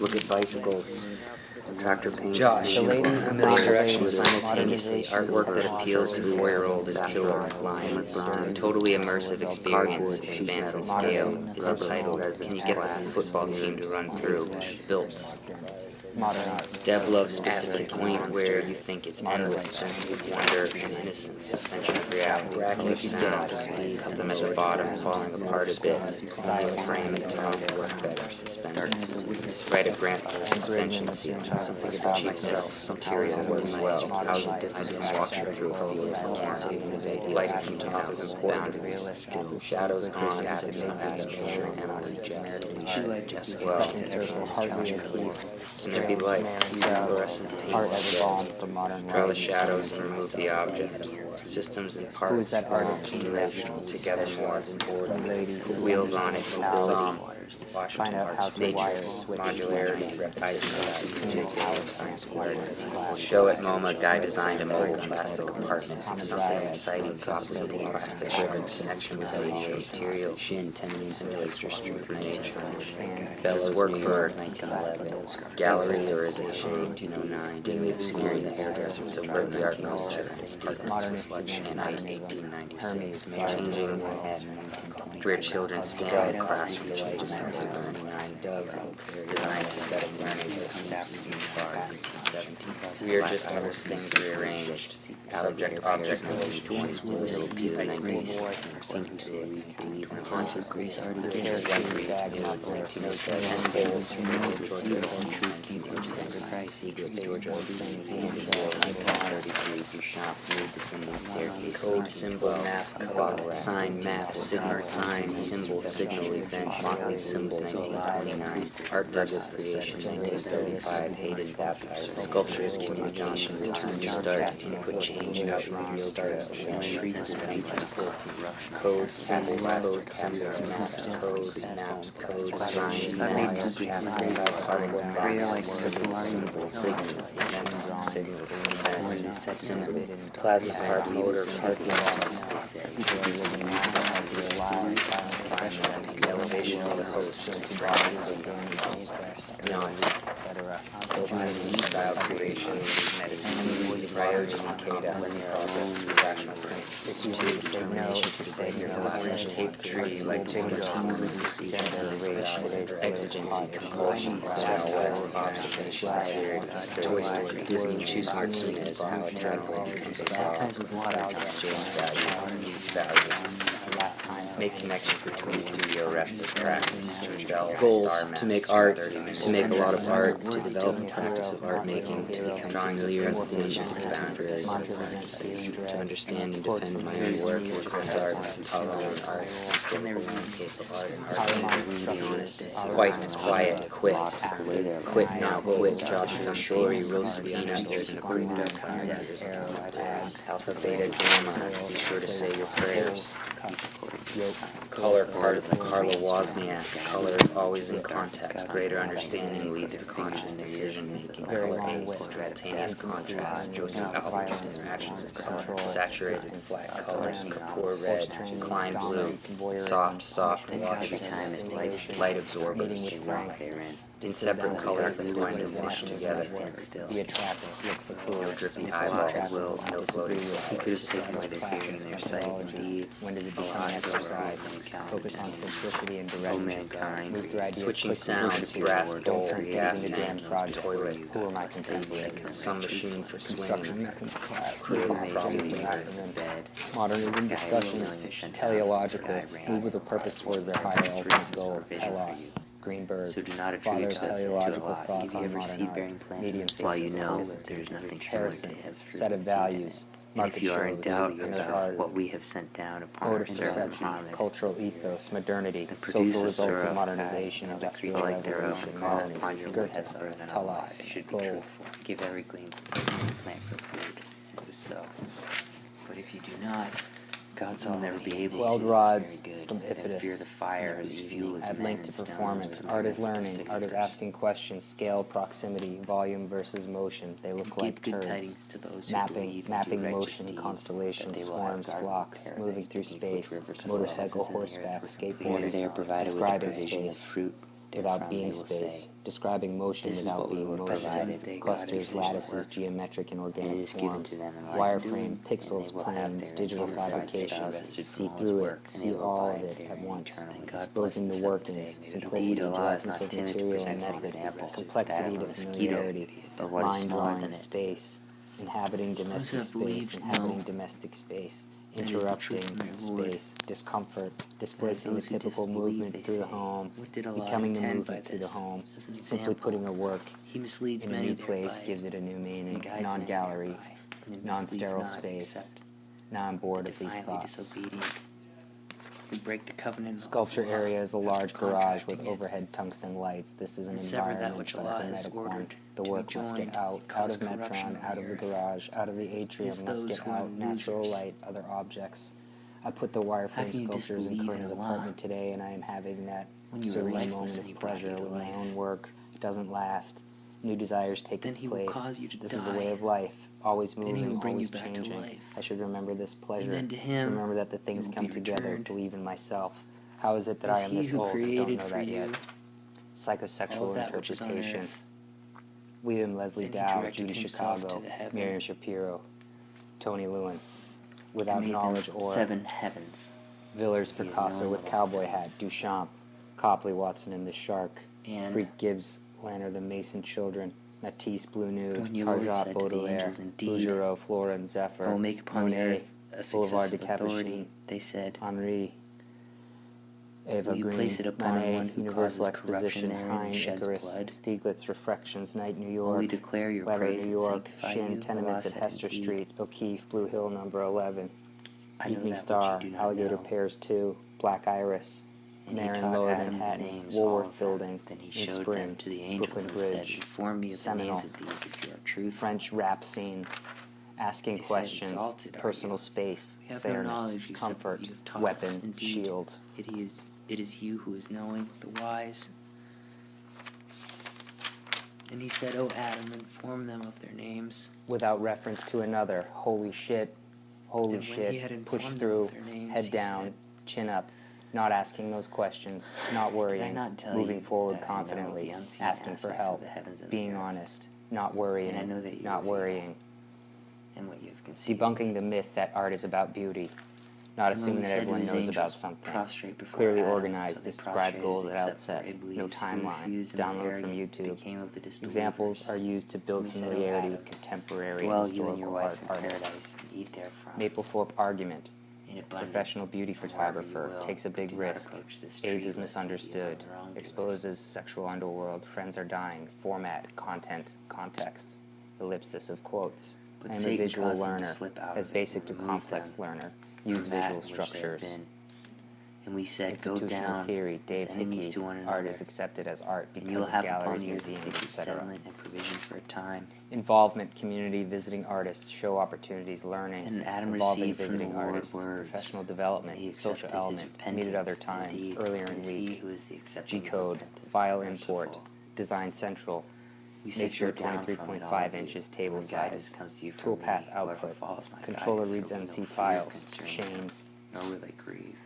Look at bicycles, tractor paint, Josh, a million directions simultaneously. Artwork that appeals to 4-year-old is killer lines. A totally immersive experience expands in scale. Is entitled, Can You Get the Football Team to Run Through? Built. Dev loves specific point where you think it's endless, sense of wonder and innocence, suspension of reality, color sound, cut them at the bottom, falling apart a bit, only a frame and top work better, suspended. Write a grant for a suspension ceiling, something about cheap self, material works well, how's it different from walking through a field of cancer, light from top is boundaries, skill, shadows on, signal admixture, and just well, can there be lights, fluorescent paint, draw the shadows and remove the object, systems and parts, accumulate together more, wheels on it, mobility, Washington Arts, matrix, modularity, Eisenhower, show at MoMA, guy designed a mobile plastic compartment, something exciting, top simple plastic shirt, connections, material, shin, simulates strength for nature. Does work for 1911, gallerization, 1809, do experience, subvert the art culture, art reflection, in 1896, changing where children stand in classroom changes, 1999, design aesthetic learning systems, we are just other things rearranged, subject-object relations, code, symbol, map, code, sign, map, signal, sign, symbol, signal, event, symbol, 1929, art Douglas creation, 1935, Hayden baptized, sculptures, communication, return to start, input change, outreach, stars, code, symbols, maps, codes, signs, maps, symbols, events, plasma part, motor, part loss, the elevation of the host, style creation, Ryoji Ikeda, progress through rational principles, determination to save your class, tape tree, like exigency, compulsion, stress test, observation, series, Toy Story, Disney, Choose Smart Souvenirs, how adrenaline becomes a law, exchange value, use value. Make connections between studio, rest, and practice. Goals to make art, to make a lot of art, to develop the practice of art making, to become familiar with presentations and contemporary art practices, to understand and defend my own work and cross art, tolerant art, historical landscape of art and art, be honest, quiet, quit now, quit, Joshua Shorey, roast peanuts, alpha, beta, gamma, be sure to say your prayers. Color part is like Carla Wozniak. Color is always in context. Greater understanding leads to conscious decision making. Color aims to spontaneous contrast. Joseph Albert's interactions of color. Saturated, flat colors. Kapoor red. Klein blue. Soft, washy time light absorbers. In separate colors that blend and wash together. Be attractive. Look for food. No dripping eyeballs. No floating. He could have taken away their fear and their sight. Indeed. When does it become exercise? Focus on simplicity and direction. Move through ideas switching sounds, brass bowl, gas tank, toilet, who are my contemporaries? Some machine for swinging. Creative problem bed. Modernism discussion, teleological, move with a purpose towards their higher ultimate goal, telos. Greenberg, So do not father attribute of to us teleological to a lot. thoughts You on ever modern see art, bearing plants? medium While you spaces, know that there is nothing similar to comparison, his fruit set of and seed in it. values, And market if you are in shows, doubt inner about art, what we have sent down upon motor our servant perceptions, Muhammad, cultural ethos, modernity, the social producer results of Surah modernization, and industrial the like thereof revolution, call upon modernism, your Goethe, witness birth and Talas, it should be Gold. truthful. Give every glean plant for food. It was so. But if you do not, God's will never be able Weld to. rods Very good. from Then fear Iphitus, the fire whose fuel is add men link and to stones performance. with Art is number learning. 6 Art is first. asking questions. Scale, proximity, volume versus motion. They look Give like good turds. tidings to those who Mapping, believe and mapping do righteous motion, deeds, constellations, that they will have swarms, garden flocks, paradise moving through beneath which space, rivers of motorcycle, love and horseback, clear skateboarding, they are provided with a describing provision of space. fruit, without therefrom being they will space, say, describing motion "This is without what we being were motion, provided, they God, clusters, finished the lattices, work, geometric and and it organic is given forms, to them in light wireframe, and pixels, they will have planes, their digital glorified fabrication, spouses see from all his through it, work, and see they will all of abide it there at once, eternally. God exposing bless the the workings, Seventh Day. simplicity, Indeed, Allah is directness not of timid to material and present an method, example complexity that of to a mosquito, familiarity, or what is mind smaller drawing than it. space, inhabiting domestic have space, believed inhabiting know domestic space, that is the interrupting truth from your Lord. space, discomfort, displacing the those who typical disbelieve, movement they through the say, home, what did Allah becoming the intend by movement through the this? home, As an simply example, putting a work He misleads in a many new place thereby, gives it a new meaning, and guides many non-gallery, thereby, and it misleads non-sterile not, space. except Now I'm bored the of these defiantly thoughts. disobedient, who break the covenant of Sculpture Allah area is a large after garage with contracting it, overhead tungsten lights. This is an and sever that environment which for a Allah has hermetic one. ordered The to be work must get joined out and cause of corruption Metron, on out the of the earth. garage, out of the atrium, It's must those get who are out natural losers. light, other objects. I put the How wireframe can you sculptures in disbelieve in Corinne's Allah apartment today, and I am having that when you were serene lifeless moment and He of brought you pleasure to with my life? own work. It doesn't last. New desires take Then its He will place. cause you to This die. is the way of life, always Then He moving, will bring you always back to changing. life. I should remember this pleasure. then to Him remember that the things will come be together. returned. Believe in myself. How is it that It is I am He this who old and don't created know for that you yet? all Psychosexual that which is on interpretation. earth. William Leslie Then He Dow, directed Judy Himself Chicago, to the heaven. Miriam Shapiro, Tony Lewin. and Without made knowledge them or 7 heavens. Villers, He is Picasso known with of all cowboy hat, things. Duchamp, Copley, Watson and the Shark, And Freak Gibbs, Lanner, the Mason Children, Matisse, Blue Nude, when your Lord Tarjot, said to the Baudelaire, angels, "Indeed, Bouguereau, Flora and Zephyr, I will make upon the Monet, earth a Boulevard successive de Capuchin, authority," they said, Henri, Eva "Will you Green, place it upon Manet, one who Universal causes corruption Exposition, therein Hein, and sheds Icarus, blood? Stieglitz, Reflections, Night, New Will we York, declare your Weber, praise New and York, sanctify Shin, you?" Tenements Allah at said, Hester "Indeed, Street, O'Keefe, Blue Hill, number 11, I know Evening that which Star, you do not Alligator know." Pears 2, Black Iris, And He Marin taught Lower Adam the Manhattan, names, all Woolworth of them. Building, Then He in showed Spring, them to the angels Brooklyn and said, Bridge, "Inform me of the Seminole, names of these if you are truthful." French rap scene, asking They said, questions, "Exalted are personal you. space, We have no fairness, knowledge except what comfort, you have taught us. weapon, Indeed, shield. It is you who is knowing, the wise." And He said, "O Adam, inform them of their names." Without reference to another, holy shit, And when He had push informed them through, of their names, head He down, said, chin up, not asking those questions, not worrying, not tell moving you forward that I know confidently, the unseen asking for aspects of help, the heavens and the being earth? honest, not worrying, And I know that you not reveal worrying, and what you have conceived. debunking the myth that art is about beauty, not And when assuming we that said to everyone His knows about angels, something, "Prostrate before clearly Adam," organized, so they described prostrated goals at except outset, for Iblis, no who timeline, refused and was download from arrogant, YouTube. became of the disbelievers. Examples are used to build We said, "O familiarity Adam, with contemporary dwell and you and your historical wife art in artists. paradise and eat therefrom Maplethorpe argument. in abundance. Professional beauty and wherever you photographer will, takes a but big do not risk. approach this AIDS tree, is lest you be misunderstood. among wrongdoers." Exposes sexual underworld. Friends are dying. Format, content, context. Ellipsis of quotes. But I am a Satan visual caused them to learner. slip out As of it basic and to remove complex them learner. from Use that visual in which they had structures. been. And we said, "Go Institutional down theory. as Dave enemies Hickey. to one Art another, is accepted as art and you because will of have upon galleries, the earth museums, places etc. settlement and provision for a time." Involvement, community, visiting artists, show opportunities, learning, And Adam involving received from the visiting Lord artists, words, professional and development, he social accepted his element, meet at other repentance. times, Indeed, earlier it in is He week, who is the accepting of G-code, repentance, file the import, merciful. design central, We make said, sure "Go down from it, all 23.5 of you, inches and table when guidance size, comes to you from me, toolpath whoever output, follows my controller guidance, reads there will be NC no fear files, concerning Shane, them, nor will they grieve.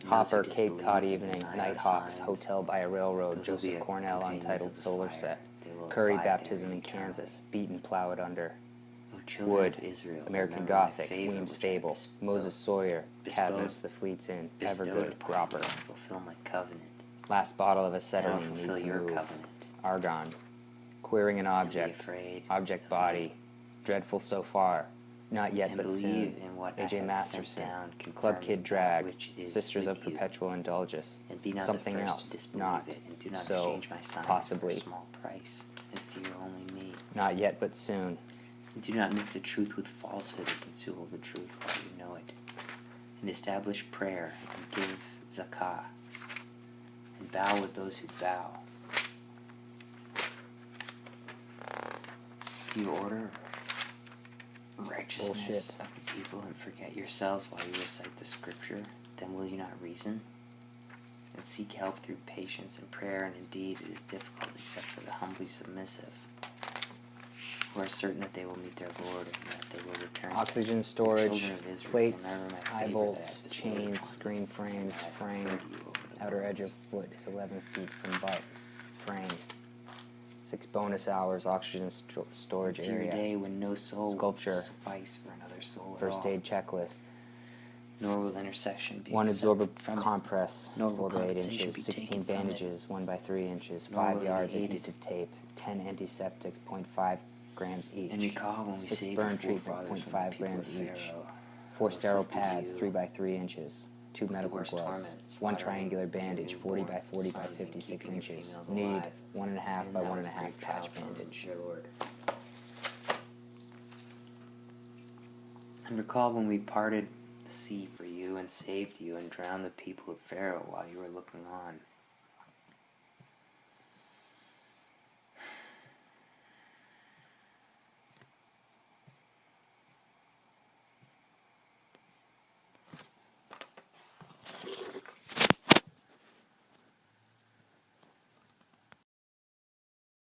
And those who Hopper, Cape disbelieve Cod and Evening, deny our Nighthawks, signs, Hotel by a Railroad, those will be Joseph a Cornell, companions Untitled of the Solar fire. Set, They will Curry abide Baptism there in eternally. Kansas, Beat and Plow It Under, O children Wood, of Israel, American remember my Gothic, favor Weems which I Fable, bestowed- Moses Sawyer, bestowed- Cadmus, The Fleet's Inn, bestowed Evergood, upon you Gropper, to fulfill my covenant. Last Bottle of And I'll Acetylene, Need fulfill to your Move, covenant. Argon, Queering an Object, afraid Object of Body, me. Dreadful So Far, Not Yet And But believe Soon, in what I AJ have sent Masterson, down, Club confirming Kid that Drag, which is Sisters with of you. Perpetual Indulgence, And be not Something the first Else, to disbelieve Not, it, and do not So, exchange my sign Possibly, for a small price, and fear only me. Not Yet But Soon, And do not mix the truth with falsehood, and conceal the truth while you know it. And establish prayer, and give zakah, and bow with those who bow. Do you order righteousness Bullshit. of the people and forget yourselves while you recite the scripture? Then will you not reason? And seek help through patience and prayer, and indeed it is difficult except for the humbly submissive, who are certain that they will meet their Lord and that they will return. oxygen O storage, children of Israel, plates, remember my eye favor bolts, that I bestowed chains, upon you, screen frames, and I have frame, heard you over the Outer edge of foot is 11 feet from butt. Frame. 6 bonus hours, oxygen storage Fear area. day when no soul Sculpture. will suffice for another soul at First all. aid checklist. Nor will intersection be 1 absorber accepted from it. compress, Nor will 4 to 8 compensation inches. be 16 taken from it. bandages, 1 by 3 inches. Nor 5 will it yards be aided. adhesive tape. 10 antiseptics, 0.5 grams each. And recall when we 6 saved burn our treatment, forefathers from the 0.5 people grams of each. Pharaoh, 4 sterile afflicted pads, you 3 by 3 inches. 2 medical worst gloves. torment, 1 slaughtering triangular your bandage, 40 by 40 by sons and 56 keeping your inches. females Need alive. 1.5 And by that was 1.5 a great patch trial from bandage. your Lord. And recall when we parted the sea for you and saved you and drowned the people of Pharaoh while you were looking on.